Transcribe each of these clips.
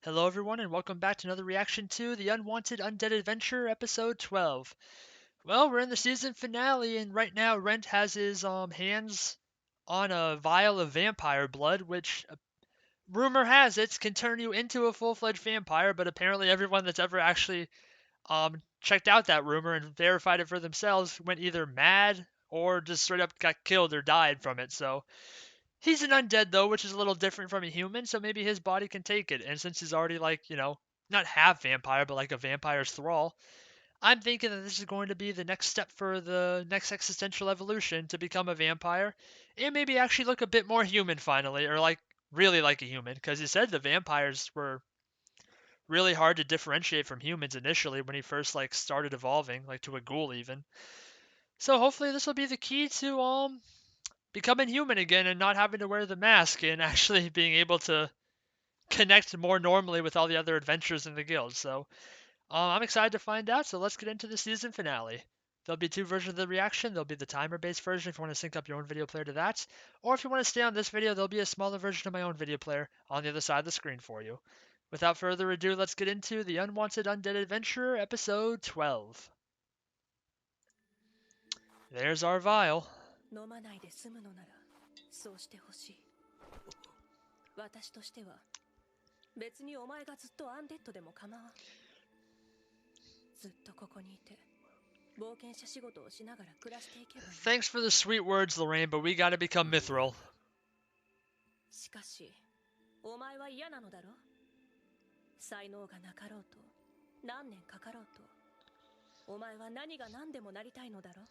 Hello, everyone, and welcome back to another reaction to the Unwanted Undead Adventurer, episode 12. Well, we're in the season finale, and right now Rent has his hands on a vial of vampire blood, which rumor has it can turn you into a full-fledged vampire. But apparently, everyone that's ever actually checked out that rumor and verified it for themselves went either mad or just straight up got killed or died from it. So he's an undead though, which is a little different from a human, so maybe his body can take it. And since he's already like, not half vampire, but like a vampire's thrall, I'm thinking that this is going to be the next step for the next existential evolution to become a vampire and maybe actually look a bit more human finally, or like really like a human, because he said the vampires were really hard to differentiate from humans initially when he first like started evolving, like to a ghoul even. So hopefully this will be the key to becoming human again and not having to wear the mask and actually being able to connect more normally with all the other adventures in the guild. So I'm excited to find out. So let's get into the season finale. There'll be two versions of the reaction. There'll be the timer-based version if you want to sync up your own video player to that, or if you want to stay on this video, there'll be a smaller version of my own video player on the other side of the screen for you. Without further ado, let's get into the Unwanted Undead Adventurer, episode 12. There's our vial. 飲まないで済むのならそうしてほしい。私としては別にお前がずっとアンデッドでも構わん。ずっとここにいて冒険者仕事をしながら暮らしていけばいい。 Thanks for the sweet words, Lorraine, but we gotta become Mithril. しかしお前は嫌なのだろ。才能がなかろうと何年かかろうとお前は何が何でもなりたいのだろ。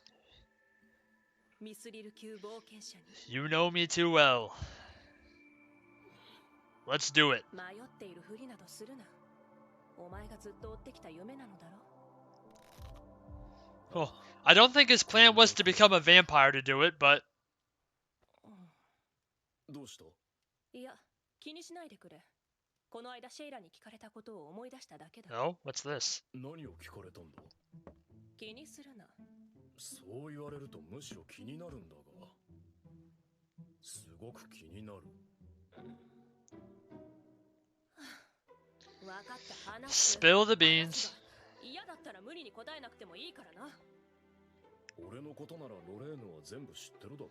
ミスリル級冒険者に You know me too well. Let's do it. 迷っているふりなどするな。お前がずっと追ってきた夢なのだろ。 Well, I don't think his plan was to become a vampire to do it, but どうした？いや、気にしないでくれ。この間シェイラに聞かれたことを思い出しただけだ。 no, what's this? 何を聞かれたんだ？気にするな。そう言われるとむしろ気になるんだが。すごく気になる。分かった話す。 Spill the beans. 嫌だったら無理に答えなくてもいいからな。俺のことならロレーヌは全部知ってるだろ？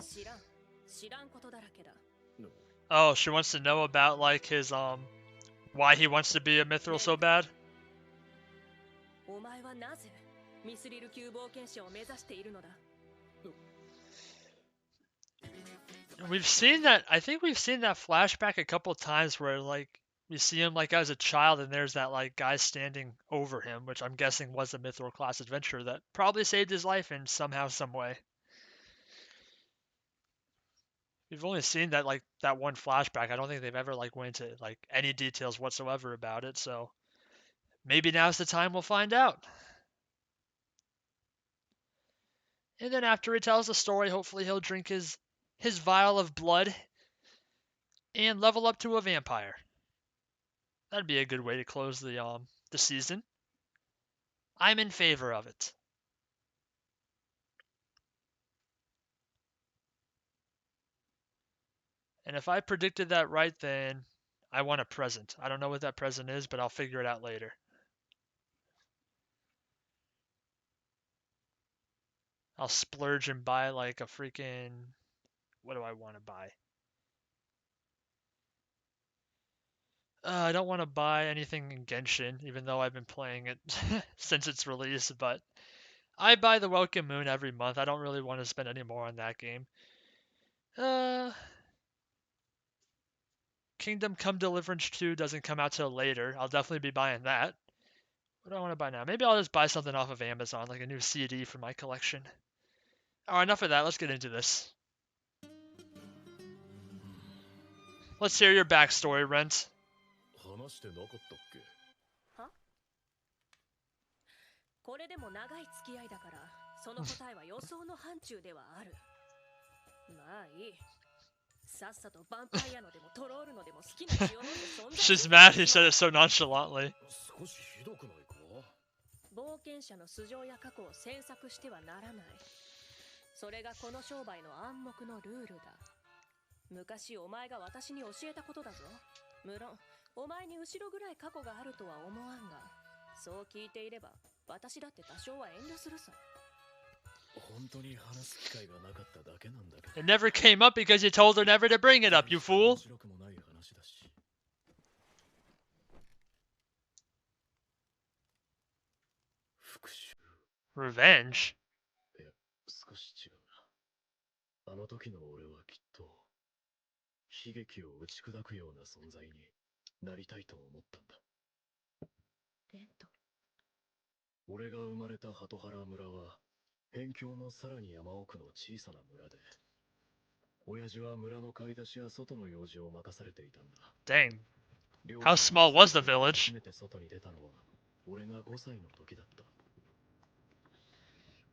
知らん。知らんことだらけだ。でも Oh, she wants to know about like his why he wants to be a mithril so bad. お前はなぜミスリル級冒険者を目指しているのだ。 We've seen that. I think we've seen that flashback a couple times where like we see him like as a child, and there's that like guy standing over him, which I'm guessing was a mithril class adventurer that probably saved his life in somehow, some way. We've only seen that like that one flashback. I don't think they've ever like went into like any details whatsoever about it. So maybe now's the time we'll find out. And then after he tells the story, hopefully he'll drink his vial of blood and level up to a vampire. That'd be a good way to close the season. I'm in favor of it. And if I predicted that right, then I want a present. I don't know what that present is, but I'll figure it out later. I'll splurge and buy like a freaking... What do I want to buy? I don't want to buy anything in Genshin, even though I've been playing it since its release, but I buy the Welcome Moon every month. I don't really want to spend any more on that game. Kingdom Come Deliverance 2 doesn't come out till later. I'll definitely be buying that. What do I want to buy now? Maybe I'll just buy something off of Amazon, like a new CD for my collection. Alright, enough of that. Let's get into this. Let's hear your backstory, Rent. 話してなかったっけ？これでも長い付き合いだから、その答えは予想の範疇ではある。まあいい。さっさとヴァンパイアのでもトロールのでも好きな血を飲んで存在。 She's mad he said it so nonchalantly. 少しひどくないか？冒険者の素性や過去を詮索してはならない。それがこの商売の暗黙のルールだ。昔お前が私に教えたことだぞ。無論お前に後ろぐらい過去があるとは思わんが、そう聞いていれば私だって多少は遠慮するさ。本当に話す機会がなかっただけなんだけど。 It never came up because you told her never to bring it up, you 面 fool. 白くもない話だし。復讐。 Revenge? いや、少し違うな。あの時の俺はきっと悲劇を打ち砕くような存在になりたいと思ったんだ。レント。俺が生まれた鳩原村は辺境のさらに山奥の小さな村で、親父は村の買い出しや外の用事を任されていたんだ。 Dang. 両 How 親 small が was the 初 village? めて外に出たのは俺が5歳の時だった。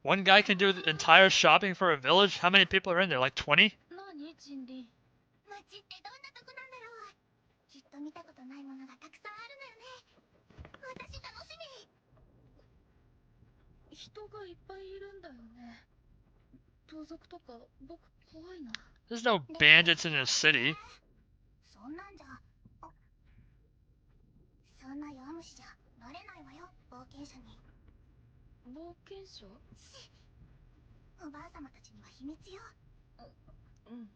One guy can do the entire shopping for a village? How many people are in there? Like 20? 何チンリン。街ってどんなとこなんだろう。きっと見たことないものがたくさんあるのよね。私楽しみ。人がいっぱいいるんだよね。盗賊とか僕怖いな。 There's no bandits in this city. そんなんじゃ、そんな弱虫じゃなれないわよ、冒険者に。冒険者？おばあ様たちには秘密よ。うん。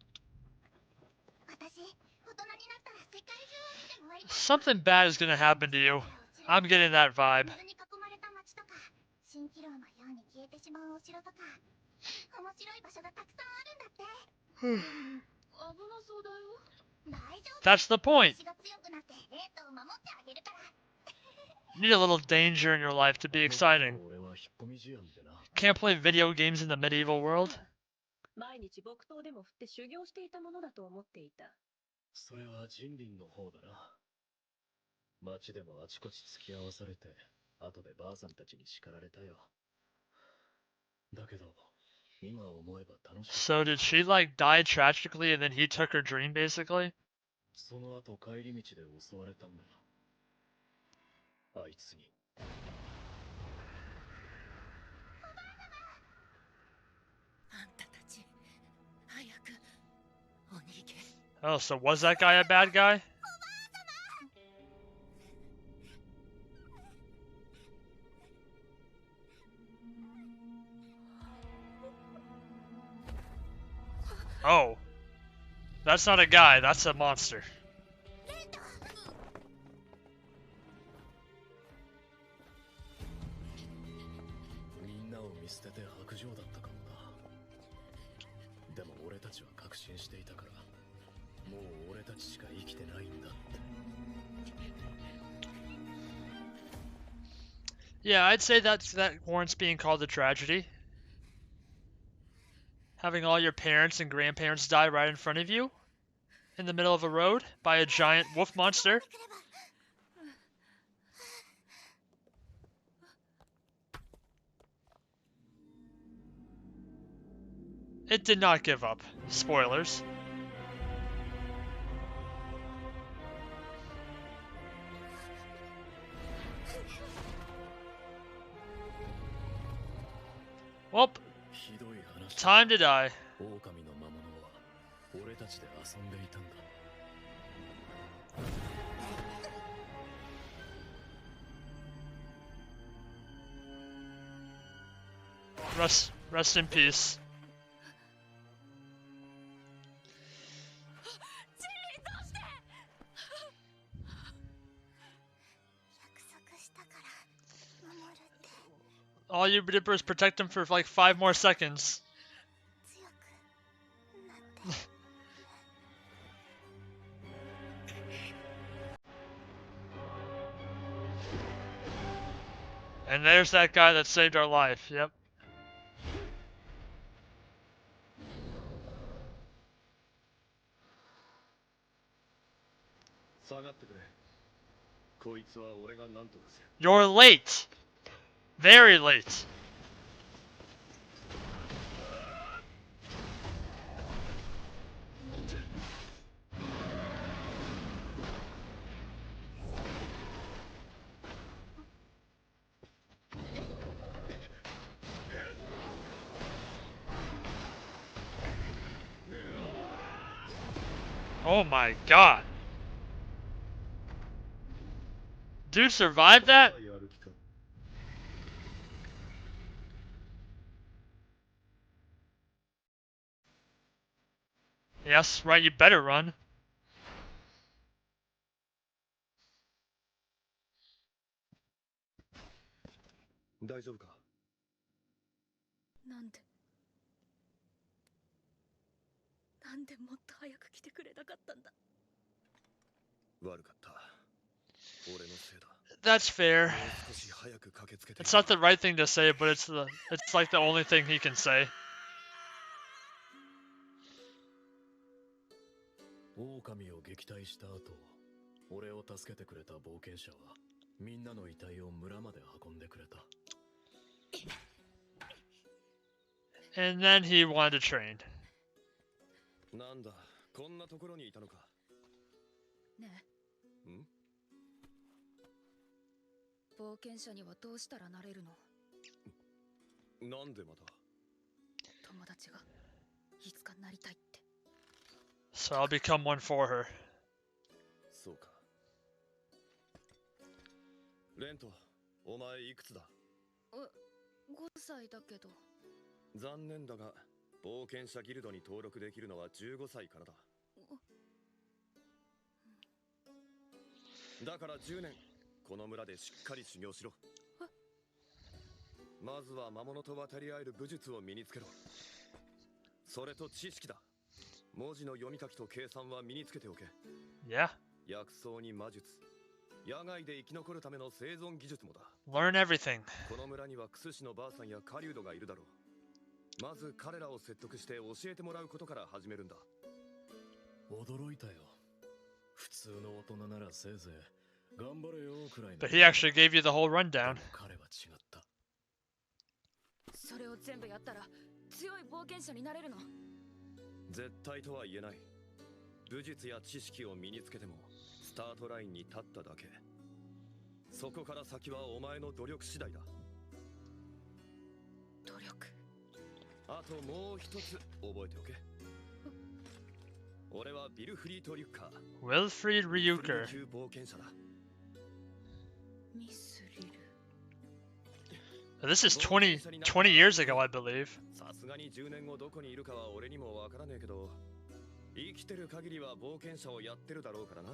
私、大人になったら世界中を見て回りたい。 Something bad is gonna happen to you. I'm getting that vibe. 水に囲まれた町とか、蜃気楼のように消えてしまうお城とか、面白い場所がたくさんあるんだって。危なそうだよ。大丈夫。 That's the point. 私が強くなってレントを守ってあげるから。 You need a little danger in your life to be exciting. 俺は引っ込み思案でな。 Can't play video games in the medieval world. 毎日木刀でも振って修行していたものだと思っていた。それは人林の方だな。町でもあちこち付き合わされて、後でばあさんたちに叱られたよ。だけど、今思えば楽しい。 So did she like die tragically and then he took her dream basically? その後帰り道で襲われたんだ。あいつに。あんたたち、早くお逃げ。 Oh, so was that guy a bad guy? Oh. That's not a guy, that's a monster. みんなを見捨てて白状だったかもな。でも俺たちは確信していたから、もう俺たちしか生きてないんだって。 Yeah, I'd say that warrants being called a tragedy. Having all your parents and grandparents die right in front of you, in the middle of a road, by a giant wolf monster. It did not give up. Spoilers. Well, ひどい話だ。 time to die. 狼の魔物は俺たちで遊んでいたんだ。 Rest in peace. チンリンどうして？約束したから守るって。 All you did was protect him for like 5 more seconds. 強くなって。 And there's that guy that saved our life. Yep. 下がってくれ。こいつは俺が何とかする。 You're late. Very late. Oh my god. Dude survived that? やる気か。 Yes, right, you better run. 大丈夫か。なんでもっと早く来てくれなかったんだ。悪かった。俺のせいだ。 That's fair. もう少し早く駆けつけて。 It's not the right thing to say, but it's like the only thing he can say. 狼を撃退した後、俺を助けてくれた冒険者はみんなの遺体を村まで運んでくれた。 And then he wanted to train. なんだ、こんなところにいたのか。ねえ。ん？冒険者にはどうしたらなれるの？なんでまた？友達がいつかなりたいって。 So I'll become one for her. そうか。レント、お前いくつだ5歳だけど。残念だが、冒険者ギルドに登録できるのは15歳からだ。だから10年、この村でしっかり修行しろ。まずは魔物と渡り合える武術を身につけろ。それと知識だ。文字の読み書きと計算は身につけておけ。 Yeah. 薬草に魔術、野外で生き残るための生存技術もだ。 Learn everything. この村にはクスシのばあさんや狩人がいるだろう。まず彼らを説得して教えてもらうことから始めるんだ。驚いたよ。普通の大人ならせいぜい頑張れよくらいの。 But he actually gave you the whole rundown. 彼は違った。それを全部やったら強い冒険者になれるの？絶対とは言えない。武術や知識を身につけてもスタートラインに立っただけ。そこから先はお前の努力次第だ。努力。あともう一つ覚えておけ。俺はビルフリート・リュッカー。 Wilfried Ryuker. 級冒険者だ。ミスリル。 This is 20 years ago, I believe. さすがに10年後どこにいるかは俺にもわからねえけど、生きてる限りは冒険者をやってるだろうからな。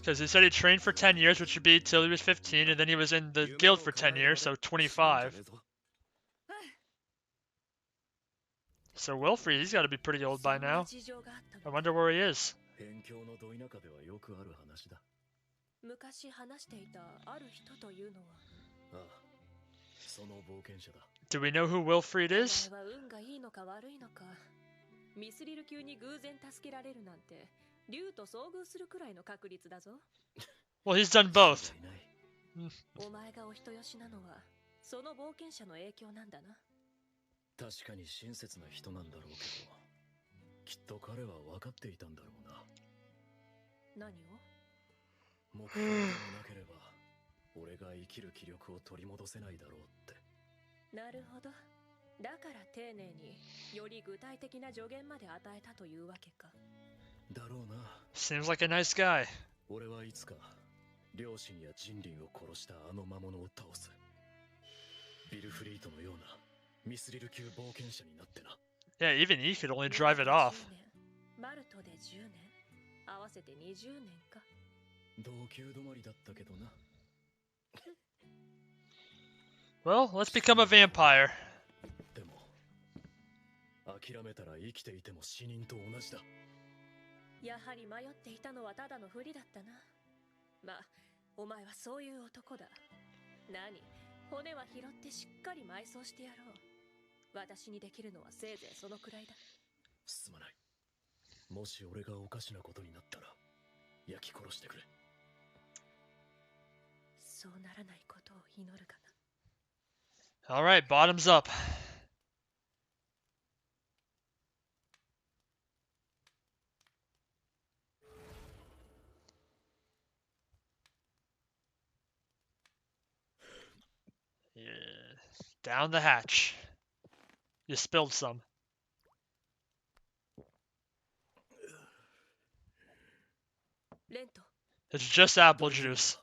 Because he said he trained for 10 years, which would be till he was 15, and then he was in the guild for 10 years, so 25. So Wilfried, he's got to be pretty old by now. I wonder where he is. 辺境のど田舎ではよくある話だ。昔話していたある人というのは。ああ、その冒険者だ。 Do we know who Wilfried is? お前は運がいいのか悪いのか。ミスリル級に偶然助けられるなんて、竜と遭遇するくらいの確率だぞ。 Well, he's done both. お前がお人よしなのは、その冒険者の影響なんだな。確かに親切な人なんだろうけど、きっと彼は分かっていたんだろうな。何を？目標がなければ、俺が生きる気力を取り戻せないだろうって。なるほど。だから丁寧により具体的な助言まで与えたというわけか。だろうな。 Seems like a nice guy. 俺はいつか両親や人倫を殺したあの魔物を倒す。ビルフリートのようなミスリル級冒険者になってな。 Yeah, even he could only drive it off. マルトで10年、合わせて20年か。同級止まりだったけどな。 Well, let's become a vampire. でも諦めたら生きていても死人と同じだ。やはり迷っていたのはただのふりだったな。まあ、お前はそういう男だ。何、骨は拾ってしっかり埋葬してやろう。私にできるのはせいぜいそのくらいだ。すまない。もし俺がおかしなことになったら焼き殺してくれ。そうならないことを祈るかな。 All right, bottoms up. Yeah. Down the hatch. You spilled some. Lento. It's just apple juice.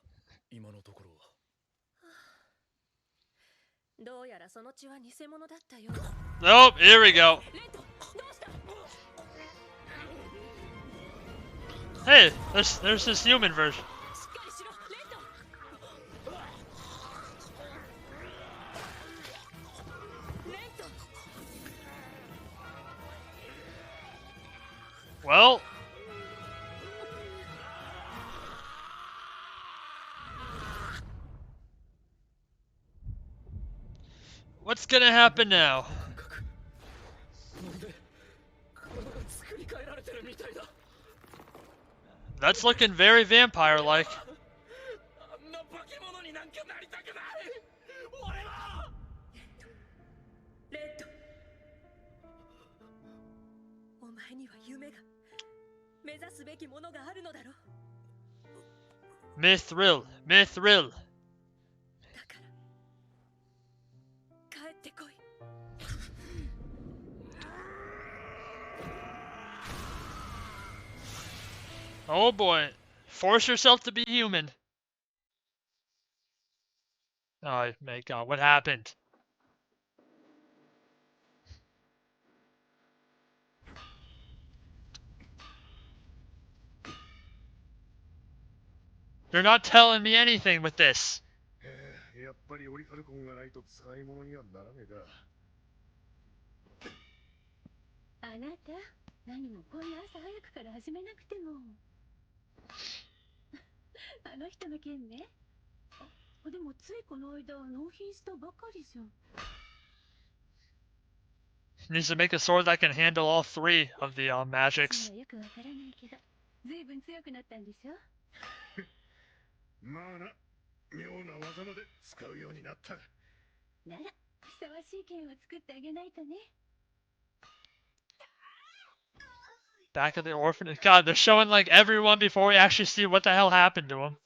その血は偽物だったよ。 Nope, here we go. レント、どうした？ Hey, there's this human version. しっかりしろ、レント。レント。 Well, what's gonna happen now? まるで体が作り変えられてるみたいだ。 That's looking very vampire-like. あんな化け物になんかなりたくない。俺は。レント、お前には夢が、目指すべきものがあるのだろ。 Mithril, Mithril. だから帰ってこい。 Oh boy, force yourself to be human. Oh my god, what happened? You're not telling me anything with this. やっぱりオリファルコンがないと使い物にはならねえか。あなた、何もこんな朝早くから始めなくても。あの人の件ね。でもついこの間納品したばかりじゃん。 Needs to make a sword that can handle all three of the そ magics. れはよくわからないけど、ずいぶん強くなったんでしょ。まあな、妙な技まで使うようになった。なら、ふさわしい剣を作ってあげないとね。 Back at the orphanage. God, they're showing like everyone before we actually see what the hell happened to him.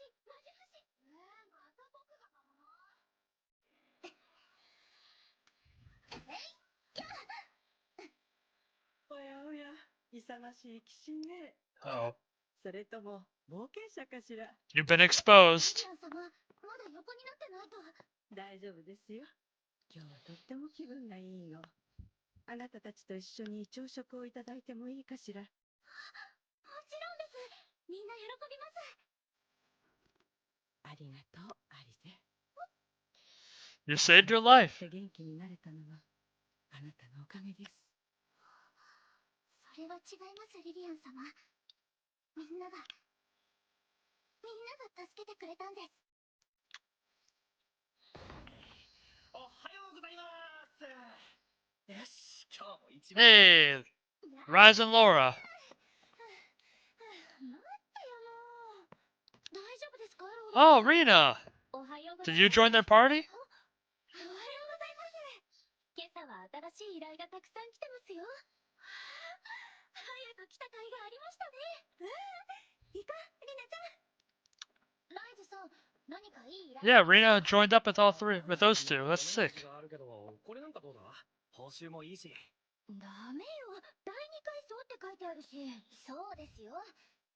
おやおや、勇ましい騎士ね。 Oh, それとも冒険者かしら。 you've been exposed. リアン様、まだ横になってないと。大丈夫ですよ。今日はとっても気分がいいよ。あなたたちと一緒に朝食をいただいてもいいかしら。もちろんです。みんな喜びます。ありがとう、アリゼ。 You saved your life. 元気になれたのはあなたのおかげです。それは違います、リリアン様。みんなが助けてくれたんです。おはようございます。よし、今日も一番。 Hey, Rise and Laura. 待ってよもう。大丈夫ですか、ローラ。 Oh, Rena. おはようご Did ざい you ます。 join their party? おはようございます。今朝は新しい依頼がたくさん来てますよ。早く来た甲斐がありましたね。いいか、リナちゃん。ライズさん、何かいい依頼。 Yeah, Rena joined up with all three, with those two. That's sick. これなんかどうだ？報酬もいいし。ダメよ。第二階層って書いてあるし。そうですよ。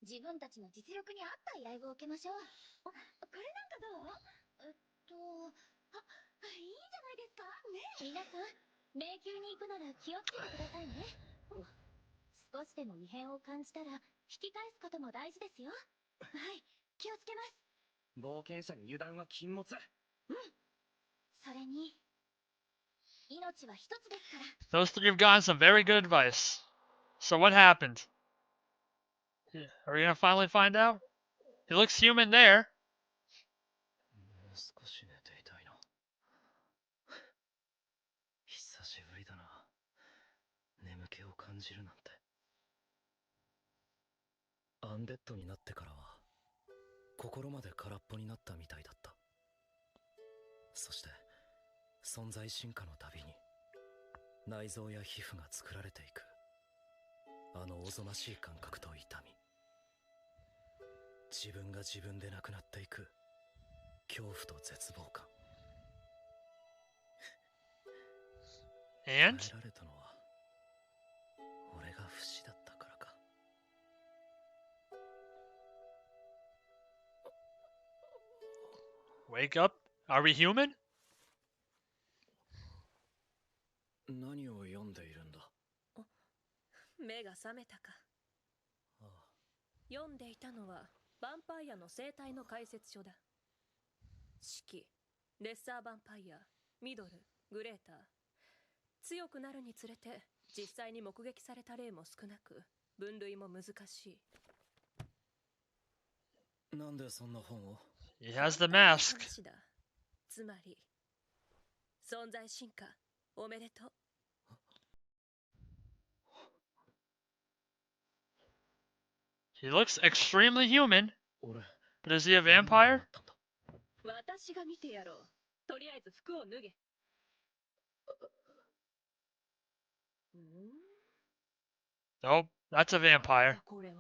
自分たちの実力に合った依頼を受けましょう。これなんかどう？いいんじゃないですかね。皆さん、迷宮に行くなら気をつけてくださいね。少しでも異変を感じたら引き返すことも大事ですよ。はい、気をつけます。冒険者に油断は禁物。それに、命は一つですから。 Those three have gotten some very good advice. So what happened? Are we gonna finally find out? He looks human there. もう少し寝ていたいな。久しぶりだな。眠気を感じるなんて。アンデッドになってからは心まで空っぽになったみたいだった。そして存在進化のたびに内臓や皮膚が作られていく、あのおぞましい感覚と痛み、自分が自分でなくなっていく恐怖と絶望感。 And? 耐えられたのは俺が不死だったからか。 Wake up. Are we human? 目が覚めたか。ああ、読んでいたのはヴァンパイアの生態の解説書だ。四季、レッサーヴァンパイア、ミドル、グレーター。強くなるにつれて実際に目撃された例も少なく、分類も難しい。なんでそんな本を？ He has the 簡単な mask. 話だ。つまり存在進化おめでとう。He looks extremely human, 俺、 but is he a 何があ vampire? ったんだ？私が見てやろう。とりあえず服を脱げ。Nope, that's a なんだ vampire. これは。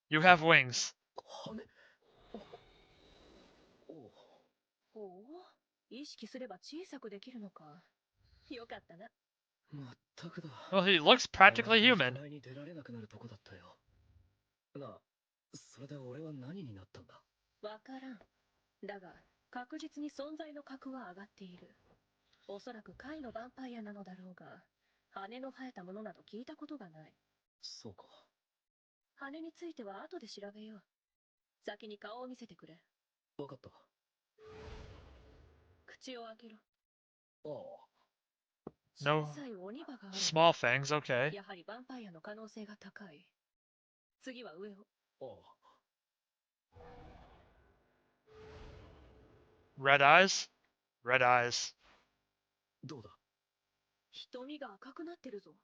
You have wings. 羽。おお。おお、意識すれば小さくできるのか。よかったな。まったくだ。 Well, he looks practically 人 human. 前に出られなくなるとこだったよ。なあ、それで俺は何になったんだ？わからん。だが確実に存在の格は上がっている。おそらく貝のヴァンパイアなのだろうが、羽の生えたものなど聞いたことがない。そうか。羽については後で調べよう。先に顔を見せてくれ。わかった。口を開けろ。ああ。小 No さい鬼歯がある。 small fangs, okay. やはりヴァンパイアの可能性が高い。次は上を。ああ。 Red eyes? Red eyes. どうだ？瞳が赤くなってるぞ。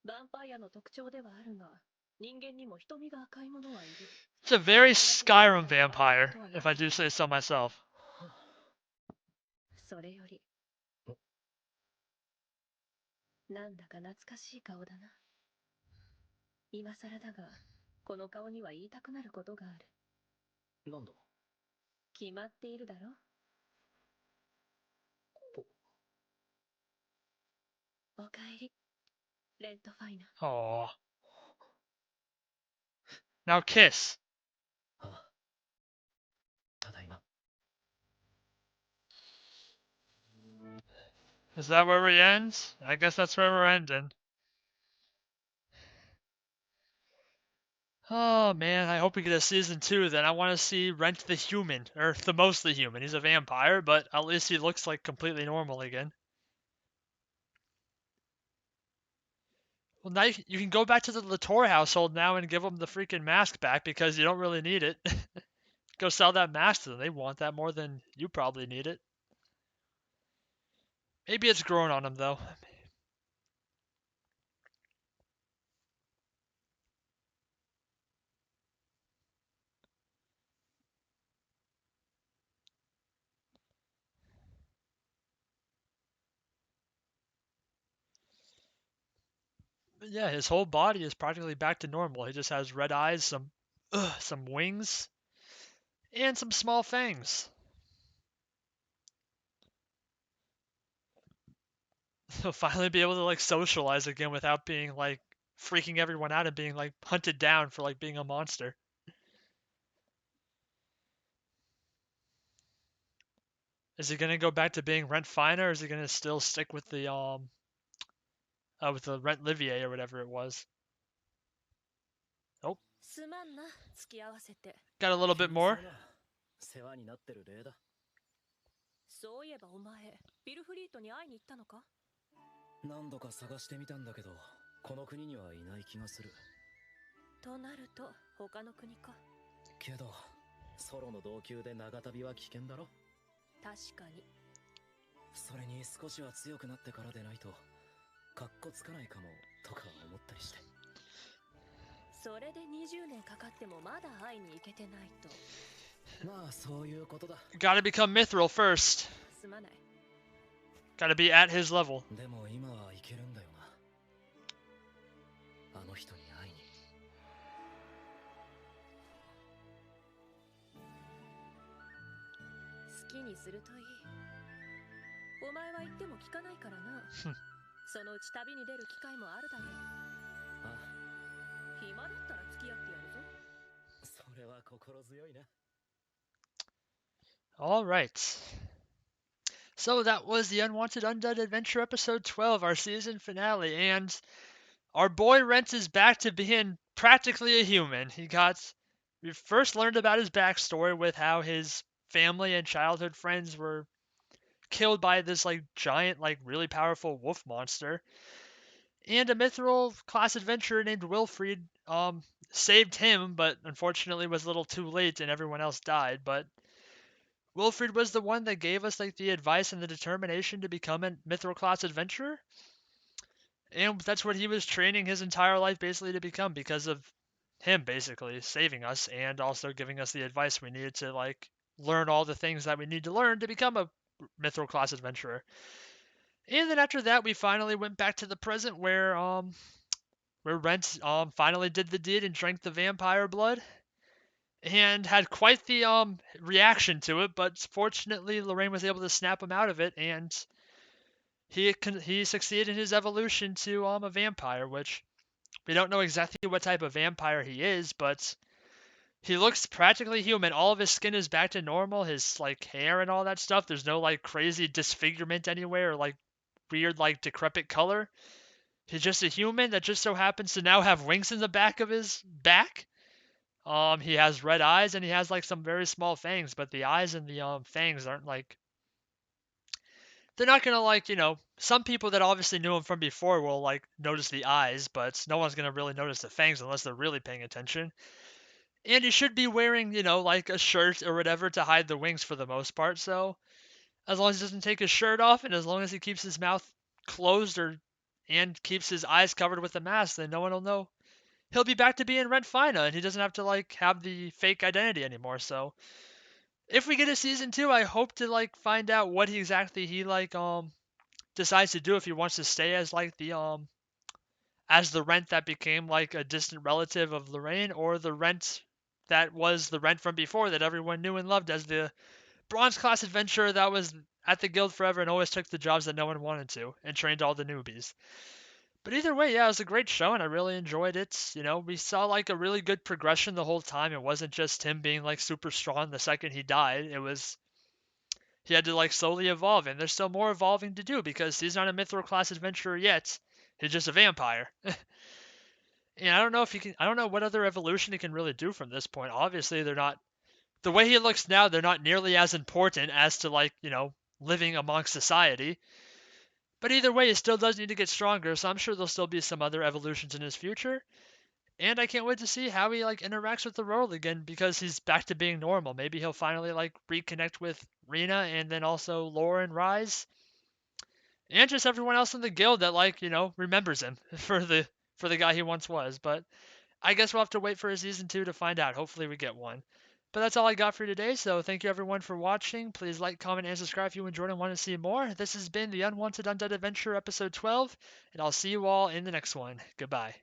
ヴァンパイアの特徴ではあるが、人間にも瞳が赤いものはいる。 It's a very Skyrim vampire, if I do say so myself. それよりなんだか懐かしい顔だな。今更だが、この顔には言いたくなることがある。なんだ？決まっているだろ。おかえり、レッドファイナ。 Aww. Now kiss. ああ。ただいま。 Is that where we end? I guess that's where we're ending. Oh man, I hope we get a season 2 then. I want to see Rent the Human, or the mostly human. He's a vampire, but at least he looks like completely normal again. Well, now you can go back to the Latour household now and give them the freaking mask back because you don't really need it. Go sell that mask to them. They want that more than you probably need it. Maybe it's growing on them though. But yeah, his whole body is practically back to normal. He just has red eyes, some wings, and some small fangs. He'll finally be able to like socialize again without being like freaking everyone out and being like hunted down for like being a monster. Is he gonna go back to being Rent Finer, or is he gonna still stick with the Rent Livier or whatever it was? Oh, すまんな、付き合わせて。 got a little bit more. 世話になってる礼だ。そういえばお前、ビルフリートに会いに行ったのか？何度か探してみたんだけど、この国にはいない気がする。となると他の国か。けど、ソロの同級で長旅は危険だろ。確かに。それに少しは強くなってからでないと、かっこつかないかもとか思ったりして。それで20年かかってもまだ会いに行けてないと。まあそういうことだ。Gotta become Mithril first. すまない。 Gotta be at his level. でも今は行けるんだよな。あの人に会いに。好きにするといい。お前は言っても聞かないからな。そのうち旅に出る機会もあるだろう。あ、暇だったら付き合ってやるぞ。それは心強いな。 Alright. So that was the Unwanted Undead Adventure episode 12, our season finale, and our boy Rent is back to being practically a human. We first learned about his backstory with how his family and childhood friends were killed by this like giant, like really powerful wolf monster. And a mithril class adventurer named Wilfried saved him, but unfortunately was a little too late and everyone else died. But Wilfried was the one that gave us like the advice and the determination to become a mithril class adventurer. And that's what he was training his entire life basically to become because of him basically saving us and also giving us the advice we needed to like learn all the things that we need to learn to become a mithril class adventurer. And then after that we finally went back to the present where Rent finally did the deed and drank the vampire blood and had quite the reaction to it, but fortunately Lorraine was able to snap him out of it and he succeeded in his evolution to a vampire, which we don't know exactly what type of vampire he is, but he looks practically human. All of his skin is back to normal, his like hair and all that stuff. There's no like crazy disfigurement anywhere or like weird like decrepit color. He's just a human that just so happens to now have wings in the back of his back. He has red eyes and he has like some very small fangs, but the eyes and the fangs aren't like they're not gonna like some people that obviously knew him from before will like notice the eyes, but no one's gonna really notice the fangs unless they're really paying attention. And he should be wearing like a shirt or whatever to hide the wings for the most part. So as long as he doesn't take his shirt off and as long as he keeps his mouth closed or and keeps his eyes covered with a mask, then no one will know. He'll be back to being Rent Fina, and he doesn't have to like have the fake identity anymore. So if we get a season 2, I hope to like find out what exactly he like decides to do, if he wants to stay as the Rent that became like a distant relative of Lorraine, or the Rent that was the Rent from before that everyone knew and loved as the bronze class adventurer that was at the guild forever and always took the jobs that no one wanted to and trained all the newbies. But either way, yeah, it was a great show and I really enjoyed it. We saw like a really good progression the whole time. It wasn't just him being like super strong the second he died. It was he had to like slowly evolve, and there's still more evolving to do because he's not a mithril class adventurer yet. He's just a vampire. And I don't know if he can. I don't know what other evolution he can really do from this point. Obviously, they're not the way he looks now. They're not nearly as important as to like living amongst society. But either way, he still does need to get stronger. So I'm sure there'll still be some other evolutions in his future. And I can't wait to see how he like interacts with the world again because he's back to being normal. Maybe he'll finally like reconnect with Rena and then also Lauren Rise and just everyone else in the guild that like remembers him for the guy he once was. But I guess we'll have to wait for a season 2 to find out. Hopefully we get one. But that's all I got for today, so thank you everyone for watching. Please like, comment, and subscribe if you enjoyed and want to see more. This has been the Unwanted Undead Adventurer episode 12, and I'll see you all in the next one. Goodbye.